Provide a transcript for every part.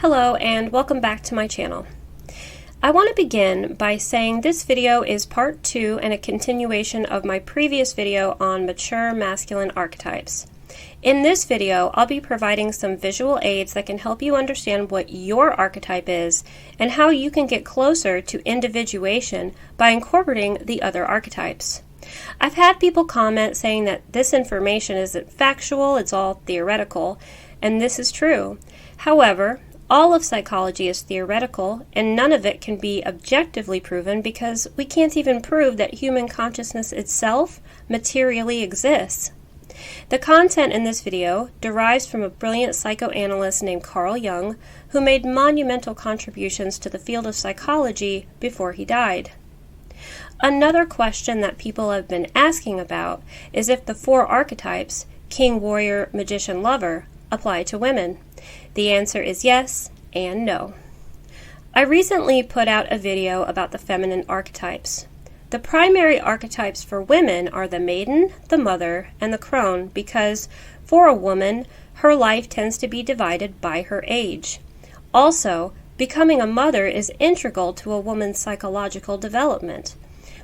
Hello and welcome back to my channel. I want to begin by saying this video is part 2 and a continuation of my previous video on mature masculine archetypes. In this video, I'll be providing some visual aids that can help you understand what your archetype is and how you can get closer to individuation by incorporating the other archetypes. I've had people comment saying that this information isn't factual, it's all theoretical, and this is true. However, all of psychology is theoretical, and none of it can be objectively proven because we can't even prove that human consciousness itself materially exists. The content in this video derives from a brilliant psychoanalyst named Carl Jung, who made monumental contributions to the field of psychology before he died. Another question that people have been asking about is if the 4 archetypes, king, warrior, magician, lover, apply to women. The answer is yes and no. I recently put out a video about the feminine archetypes. The primary archetypes for women are the maiden, the mother, and the crone because for a woman, her life tends to be divided by her age. Also, becoming a mother is integral to a woman's psychological development.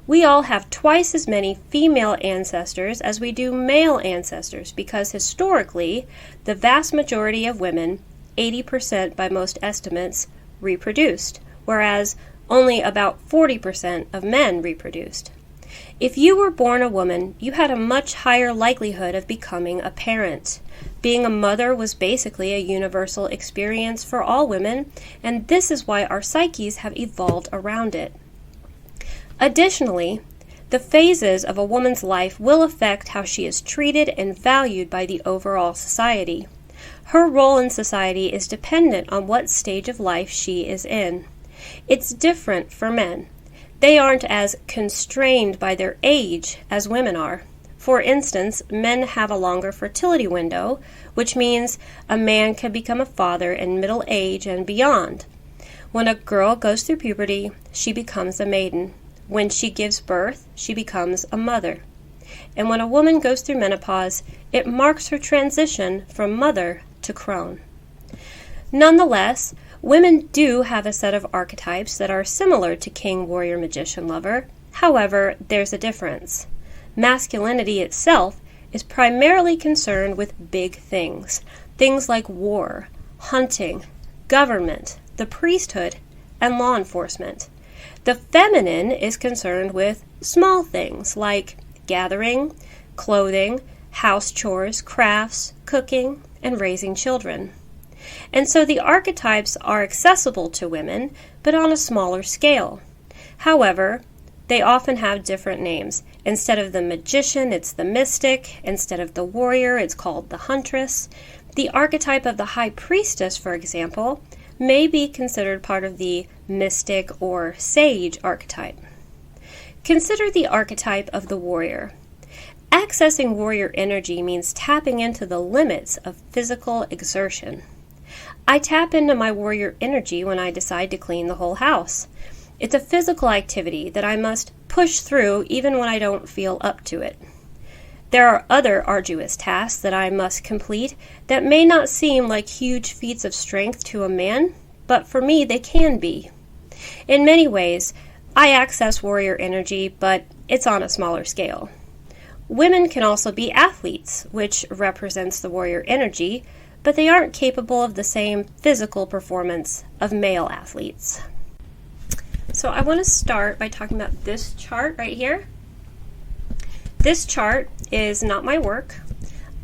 We all have twice as many female ancestors as we do male ancestors because historically, the vast majority of women, 80% by most estimates, reproduced, whereas only about 40% of men reproduced. If you were born a woman, you had a much higher likelihood of becoming a parent. Being a mother was basically a universal experience for all women, and this is why our psyches have evolved around it. Additionally, the phases of a woman's life will affect how she is treated and valued by the overall society. Her role in society is dependent on what stage of life she is in. It's different for men. They aren't as constrained by their age as women are. For instance, men have a longer fertility window, which means a man can become a father in middle age and beyond. When a girl goes through puberty, she becomes a maiden. When she gives birth, she becomes a mother. And when a woman goes through menopause, it marks her transition from mother to crone. Nonetheless, women do have a set of archetypes that are similar to king, warrior, magician, lover. However, there's a difference. Masculinity itself is primarily concerned with big things. Things like war, hunting, government, the priesthood, and law enforcement. The feminine is concerned with small things like gathering, clothing, house chores, crafts, cooking, and raising children. And so the archetypes are accessible to women, but on a smaller scale. However, they often have different names. Instead of the magician, it's the mystic. Instead of the warrior, it's called the huntress. The archetype of the high priestess, for example, may be considered part of the mystic or sage archetype. Consider the archetype of the warrior. Accessing warrior energy means tapping into the limits of physical exertion. I tap into my warrior energy when I decide to clean the whole house. It's a physical activity that I must push through even when I don't feel up to it. There are other arduous tasks that I must complete that may not seem like huge feats of strength to a man, but for me they can be. In many ways, I access warrior energy, but it's on a smaller scale. Women can also be athletes, which represents the warrior energy, but they aren't capable of the same physical performance of male athletes. So I want to start by talking about this chart right here. This chart is not my work.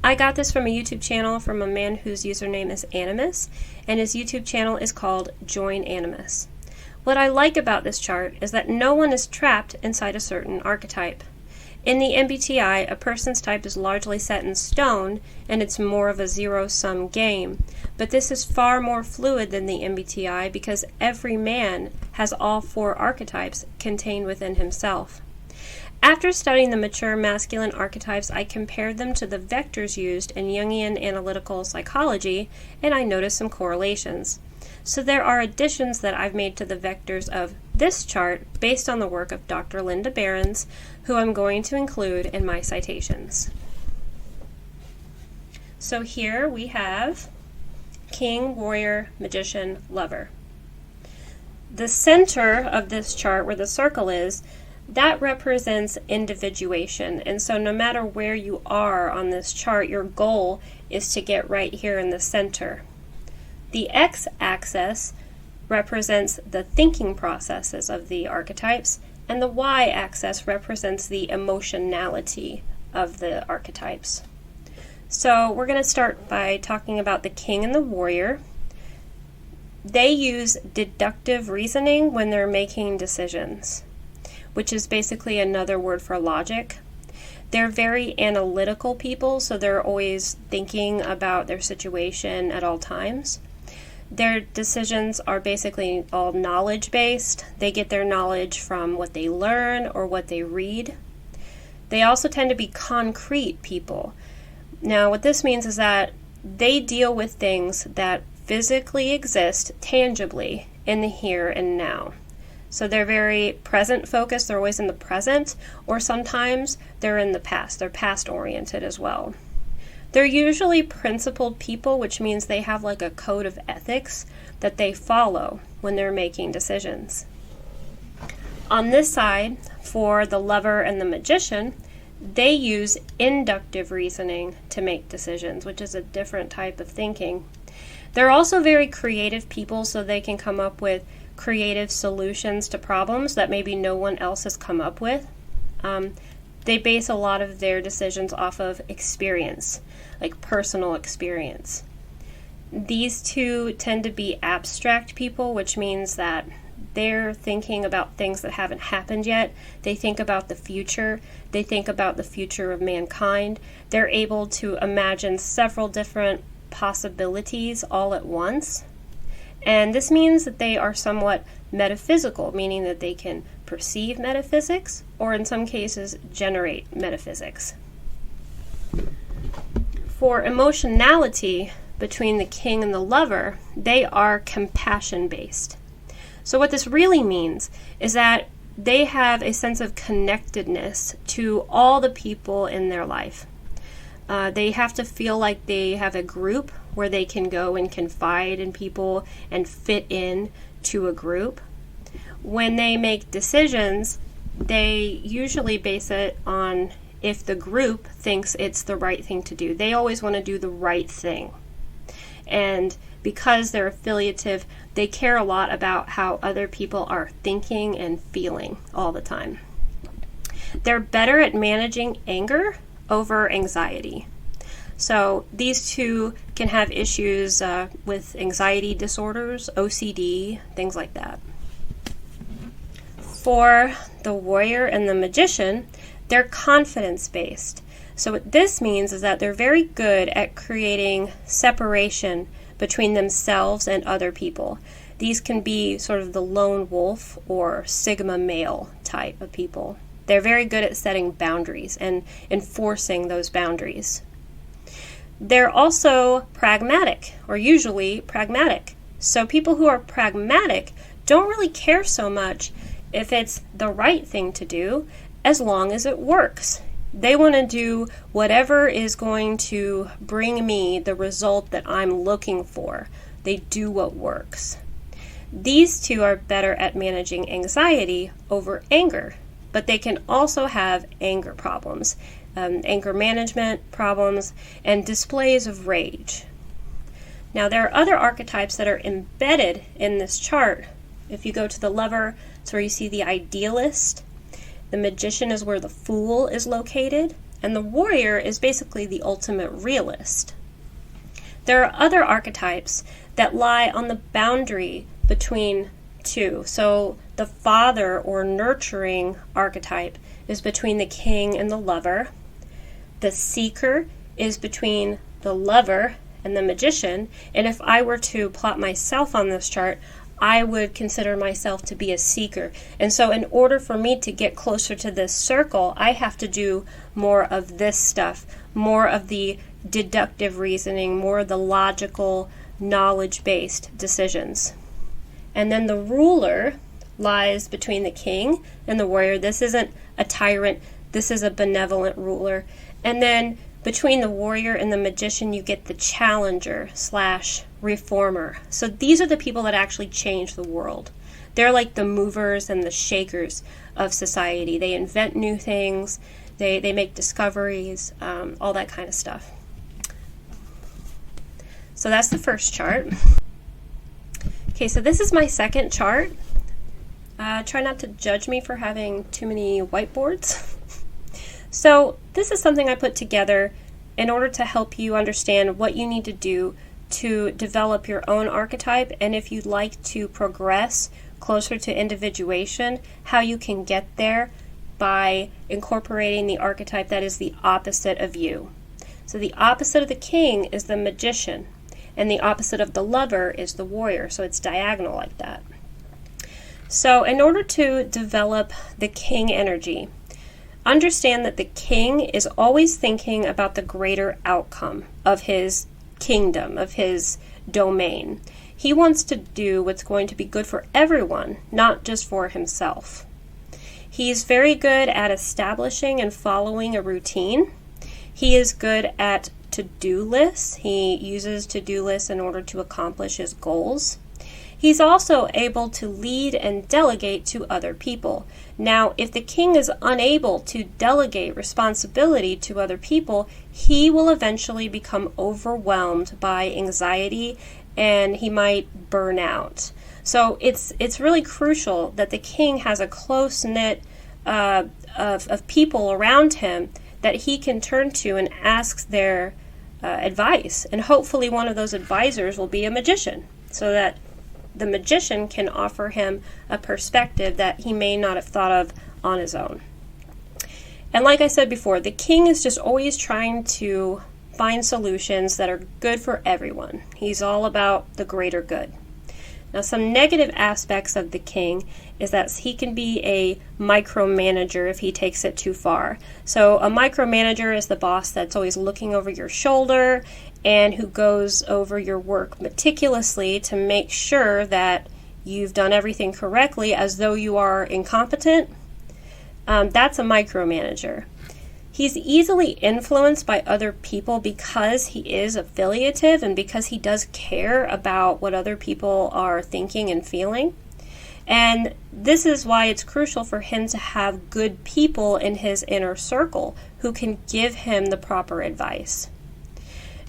I got this from a YouTube channel from a man whose username is Animus, and his YouTube channel is called Join Animus. What I like about this chart is that no one is trapped inside a certain archetype. In the MBTI, a person's type is largely set in stone, and it's more of a zero-sum game. But this is far more fluid than the MBTI because every man has all 4 archetypes contained within himself. After studying the mature masculine archetypes, I compared them to the vectors used in Jungian analytical psychology, and I noticed some correlations. So there are additions that I've made to the vectors of this chart based on the work of Dr. Linda Berens, who I'm going to include in my citations. So here we have king, warrior, magician, lover. The center of this chart, where the circle is, that represents individuation. And so no matter where you are on this chart, your goal is to get right here in the center. The x-axis represents the thinking processes of the archetypes, and the y-axis represents the emotionality of the archetypes. So we're going to start by talking about the king and the warrior. They use deductive reasoning when they're making decisions, which is basically another word for logic. They're very analytical people, so they're always thinking about their situation at all times. Their decisions are basically all knowledge-based. They get their knowledge from what they learn or what they read. They also tend to be concrete people. Now, what this means is that they deal with things that physically exist tangibly in the here and now. So they're very present focused, they're always in the present, or sometimes they're in the past. They're past oriented as well. They're usually principled people, which means they have like a code of ethics that they follow when they're making decisions. On this side, for the lover and the magician, they use inductive reasoning to make decisions, which is a different type of thinking. They're also very creative people, so they can come up with creative solutions to problems that maybe no one else has come up with. They base a lot of their decisions off of experience, like personal experience. These two tend to be abstract people, which means that they're thinking about things that haven't happened yet. They think about the future. They think about the future of mankind. They're able to imagine several different possibilities all at once. And this means that they are somewhat metaphysical, meaning that they can perceive metaphysics, or in some cases, generate metaphysics. For emotionality between the king and the lover, they are compassion-based. So what this really means is that they have a sense of connectedness to all the people in their life. They have to feel like they have a group where they can go and confide in people and fit in to a group. When they make decisions, they usually base it on if the group thinks it's the right thing to do. They always want to do the right thing. And because they're affiliative, they care a lot about how other people are thinking and feeling all the time. They're better at managing anger over anxiety. So these two can have issues with anxiety disorders, OCD, things like that. For the warrior and the magician, they're confidence-based. So what this means is that they're very good at creating separation between themselves and other people. These can be sort of the lone wolf or sigma male type of people. They're very good at setting boundaries and enforcing those boundaries. They're also pragmatic, or usually pragmatic. So people who are pragmatic don't really care so much if it's the right thing to do, as long as it works. They want to do whatever is going to bring me the result that I'm looking for. They do what works. These two are better at managing anxiety over anger, but they can also have anger problems, anger management problems, and displays of rage. Now, there are other archetypes that are embedded in this chart. If you go to the lover, it's where you see the idealist. The magician is where the fool is located, and the warrior is basically the ultimate realist. There are other archetypes that lie on the boundary between two. So the father or nurturing archetype is between the king and the lover. The seeker is between the lover and the magician. And if I were to plot myself on this chart, I would consider myself to be a seeker. And so in order for me to get closer to this circle, I have to do more of this stuff, more of the deductive reasoning, more of the logical, knowledge-based decisions. And then the ruler lies between the king and the warrior. This isn't a tyrant. This is a benevolent ruler. And then Between the warrior and the magician, you get the challenger / reformer. So these are the people that actually change the world. They're like the movers and the shakers of society. They invent new things, they make discoveries, all that kind of stuff. So that's the first chart. Okay, so this is my second chart. Try not to judge me for having too many whiteboards. So this is something I put together in order to help you understand what you need to do to develop your own archetype, and if you'd like to progress closer to individuation, how you can get there by incorporating the archetype that is the opposite of you. So the opposite of the king is the magician, and the opposite of the lover is the warrior, so it's diagonal like that. So in order to develop the king energy, understand that the king is always thinking about the greater outcome of his kingdom, of his domain. He wants to do what's going to be good for everyone, not just for himself. He's very good at establishing and following a routine. He is good at to-do lists. He uses to-do lists in order to accomplish his goals. He's also able to lead and delegate to other people. Now, if the king is unable to delegate responsibility to other people, he will eventually become overwhelmed by anxiety and he might burn out. So it's really crucial that the king has a close-knit of people around him that he can turn to and ask their advice. And hopefully one of those advisors will be a magician, so that the magician can offer him a perspective that he may not have thought of on his own. And like I said before, the king is just always trying to find solutions that are good for everyone. He's all about the greater good. Now, some negative aspects of the king is that he can be a micromanager if he takes it too far. So a micromanager is the boss that's always looking over your shoulder and who goes over your work meticulously to make sure that you've done everything correctly as though you are incompetent. That's a micromanager. He's easily influenced by other people because he is affiliative and because he does care about what other people are thinking and feeling. And this is why it's crucial for him to have good people in his inner circle who can give him the proper advice.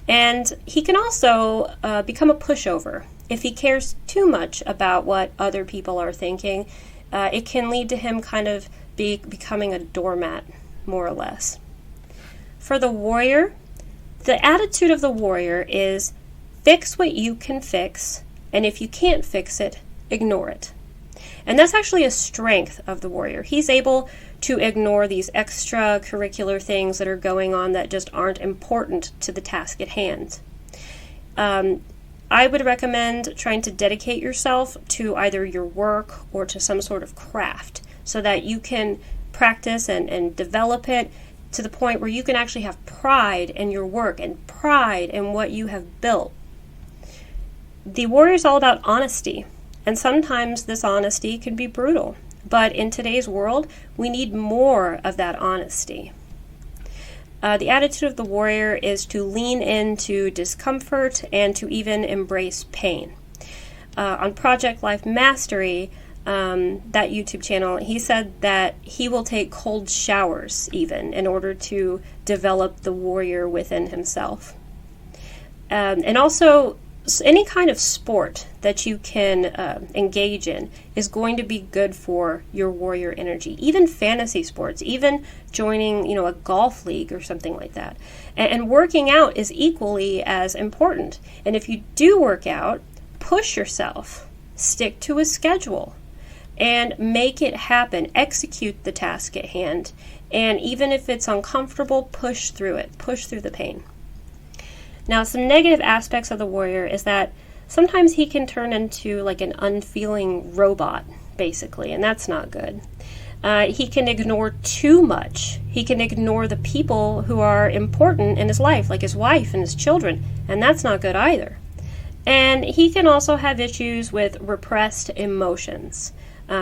And he can also become a pushover. If he cares too much about what other people are thinking, it can lead to him kind of becoming a doormat, more or less. For the warrior, the attitude of the warrior is fix what you can fix, and if you can't fix it, ignore it. And that's actually a strength of the warrior. He's able to ignore these extracurricular things that are going on that just aren't important to the task at hand. I would recommend trying to dedicate yourself to either your work or to some sort of craft so that you can practice and develop it to the point where you can actually have pride in your work and pride in what you have built. The warrior is all about honesty, and sometimes this honesty can be brutal. But in today's world, we need more of that honesty. The attitude of the warrior is to lean into discomfort and to even embrace pain. On Project Life Mastery, that YouTube channel, he said that he will take cold showers even in order to develop the warrior within himself. And also, any kind of sport that you can engage in is going to be good for your warrior energy. Even fantasy sports, even joining, a golf league or something like that. And working out is equally as important. And if you do work out, push yourself, stick to a schedule, and make it happen. Execute the task at hand. And even if it's uncomfortable, push through it. Push through the pain. Now, some negative aspects of the warrior is that sometimes he can turn into like an unfeeling robot, basically, and that's not good. He can ignore too much. He can ignore the people who are important in his life, like his wife and his children, and that's not good either. And he can also have issues with repressed emotions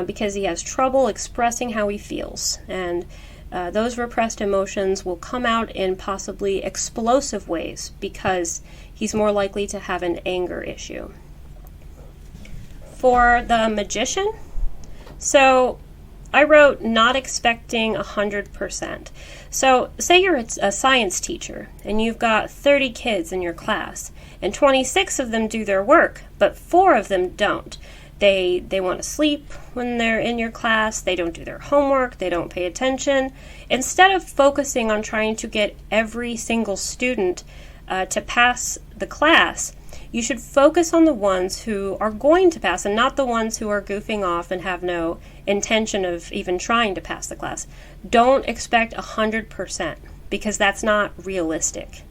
because he has trouble expressing how he feels. And those repressed emotions will come out in possibly explosive ways because he's more likely to have an anger issue. For the magician, so I wrote not expecting 100%. So say you're a science teacher and you've got 30 kids in your class and 26 of them do their work, but 4 of them don't. They want to sleep when they're in your class, they don't do their homework, they don't pay attention. Instead of focusing on trying to get every single student to pass the class, you should focus on the ones who are going to pass and not the ones who are goofing off and have no intention of even trying to pass the class. Don't expect 100% because that's not realistic.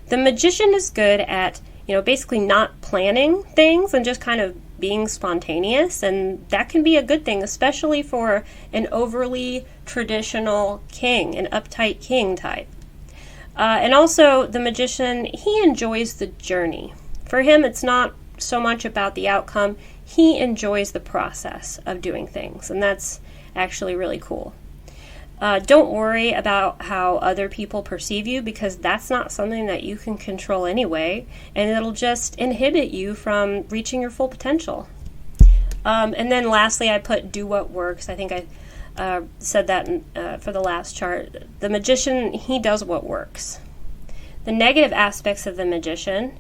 The magician is good at, basically not planning things and just kind of being spontaneous, and that can be a good thing, especially for an overly traditional king, an uptight king type. And also, the magician, he enjoys the journey. For him, it's not so much about the outcome. He enjoys the process of doing things, and that's actually really cool. Don't worry about how other people perceive you because that's not something that you can control anyway, and it'll just inhibit you from reaching your full potential. And then lastly, I put do what works. I think I said that for the last chart. The magician, he does what works. The negative aspects of the magician.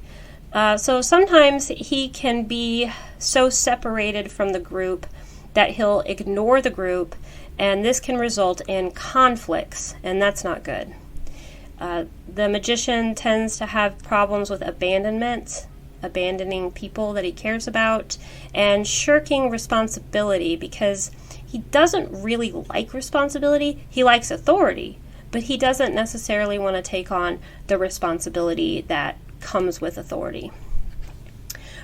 So sometimes he can be so separated from the group that he'll ignore the group, and this can result in conflicts, and that's not good. The magician tends to have problems with abandonment, abandoning people that he cares about, and shirking responsibility because he doesn't really like responsibility. He likes authority, but he doesn't necessarily want to take on the responsibility that comes with authority.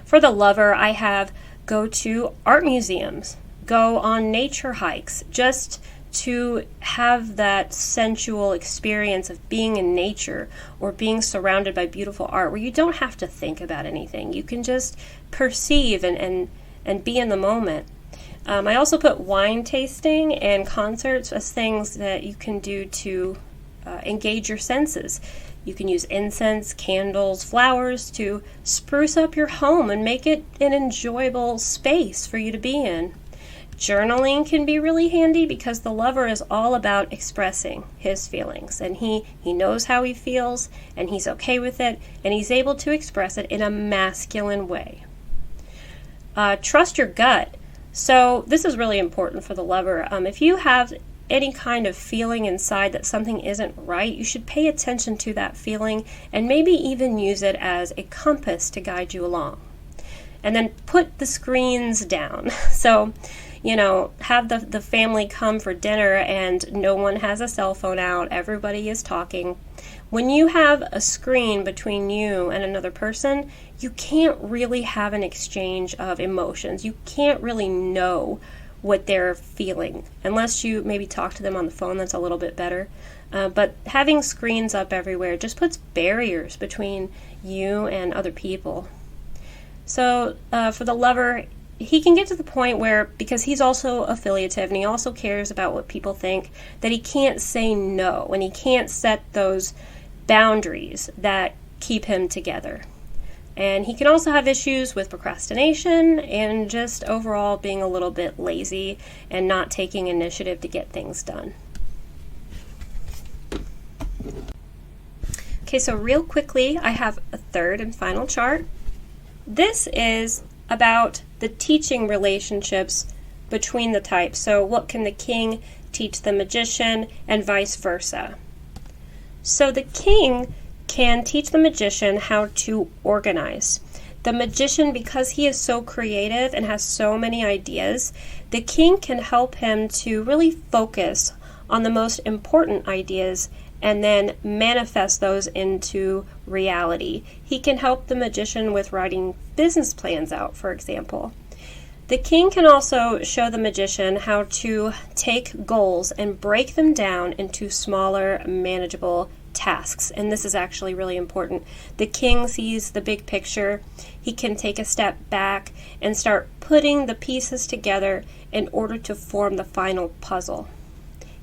For the lover, I have go to art museums, go on nature hikes, just to have that sensual experience of being in nature or being surrounded by beautiful art where you don't have to think about anything. You can just perceive and be in the moment. I also put wine tasting and concerts as things that you can do to engage your senses. You can use incense, candles, flowers to spruce up your home and make it an enjoyable space for you to be in. Journaling can be really handy because the lover is all about expressing his feelings, and he knows how he feels and he's okay with it, and he's able to express it in a masculine way. Trust your gut. So this is really important for the lover. If you have any kind of feeling inside that something isn't right, you should pay attention to that feeling and maybe even use it as a compass to guide you along. And then put the screens down. So, have the family come for dinner and no one has a cell phone out, everybody is talking. When you have a screen between you and another person, you can't really have an exchange of emotions. You can't really know what they're feeling unless you maybe talk to them on the phone. That's a little bit better. But having screens up everywhere just puts barriers between you and other people. So for the lover, he can get to the point where, because he's also affiliative and he also cares about what people think, that he can't say no and he can't set those boundaries that keep him together. And he can also have issues with procrastination and just overall being a little bit lazy and not taking initiative to get things done. Okay, so real quickly, I have a third and final chart. This is about the teaching relationships between the types. So what can the king teach the magician and vice versa? So the king can teach the magician how to organize. The magician, because he is so creative and has so many ideas, the king can help him to really focus on the most important ideas and then manifest those into reality. He can help the magician with writing business plans out, for example. The king can also show the magician how to take goals and break them down into smaller, manageable tasks. And this is actually really important. The king sees the big picture. He can take a step back and start putting the pieces together in order to form the final puzzle.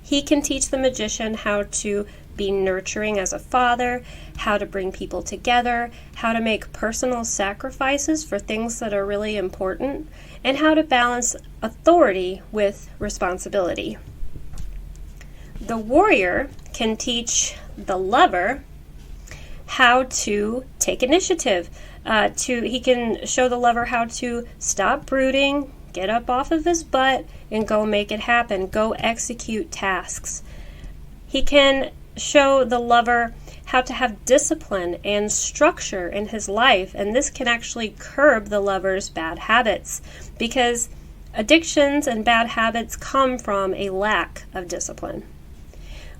He can teach the magician how to be nurturing as a father, how to bring people together, how to make personal sacrifices for things that are really important, and how to balance authority with responsibility. The warrior can teach the lover how to take initiative. He can show the lover how to stop brooding, get up off of his butt, and go make it happen. Go execute tasks. He can show the lover how to have discipline and structure in his life, and this can actually curb the lover's bad habits, because addictions and bad habits come from a lack of discipline.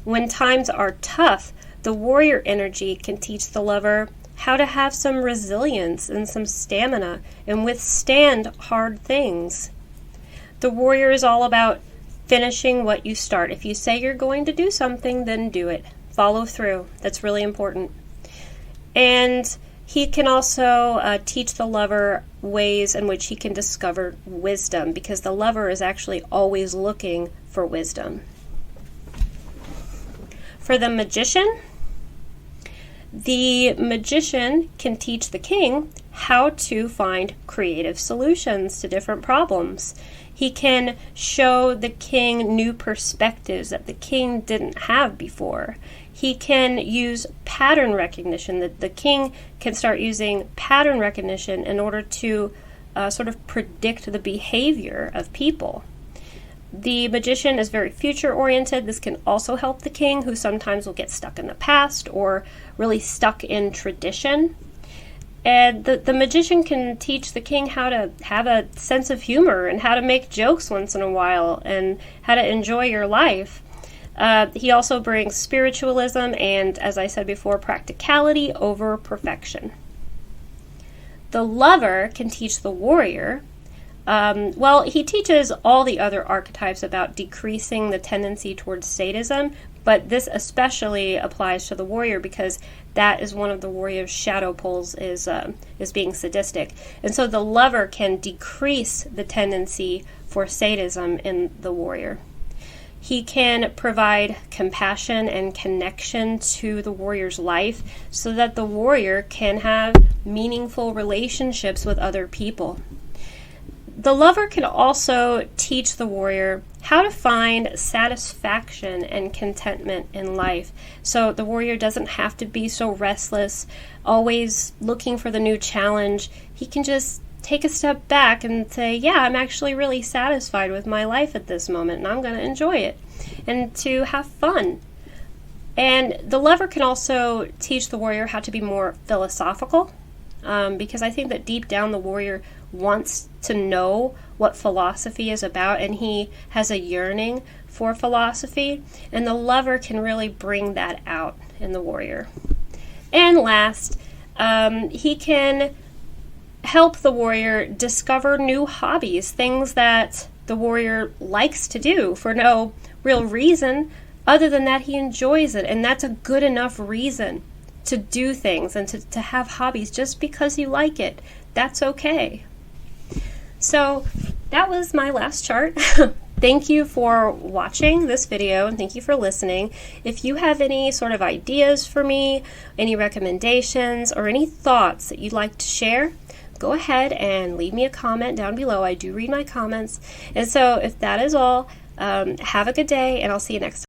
When times are tough, the warrior energy can teach the lover how to have some resilience and some stamina and withstand hard things. The warrior is all about finishing what you start. If you say you're going to do something, then do it. Follow through. That's really important. And he can also teach the lover ways in which he can discover wisdom, because the lover is actually always looking for wisdom. For the magician can teach the king how to find creative solutions to different problems. He can show the king new perspectives that the king didn't have before. He can use pattern recognition. The king can start using pattern recognition in order to sort of predict the behavior of people. The magician is very future-oriented. This can also help the king, who sometimes will get stuck in the past or really stuck in tradition. And the magician can teach the king how to have a sense of humor and how to make jokes once in a while and how to enjoy your life. He also brings spiritualism and, as I said before, practicality over perfection. The lover can teach the warrior. He teaches all the other archetypes about decreasing the tendency towards sadism, but this especially applies to the warrior because that is one of the warrior's shadow poles is being sadistic. And so the lover can decrease the tendency for sadism in the warrior. He can provide compassion and connection to the warrior's life so that the warrior can have meaningful relationships with other people. The lover can also teach the warrior how to find satisfaction and contentment in life. So the warrior doesn't have to be so restless, always looking for the new challenge. He can just take a step back and say, yeah, I'm actually really satisfied with my life at this moment, and I'm going to enjoy it, and to have fun. And the lover can also teach the warrior how to be more philosophical, because I think that deep down the warrior wants to know what philosophy is about, and he has a yearning for philosophy, and the lover can really bring that out in the warrior. And last, he can help the warrior discover new hobbies, things that the warrior likes to do for no real reason other than that he enjoys it, and that's a good enough reason to do things and to have hobbies just because you like it. That's okay. So that was my last chart. Thank you for watching this video, and thank you for listening. If you have any sort of ideas for me, any recommendations, or any thoughts that you'd like to share, go ahead and leave me a comment down below. I do read my comments. And so if that is all, have a good day, and I'll see you next time.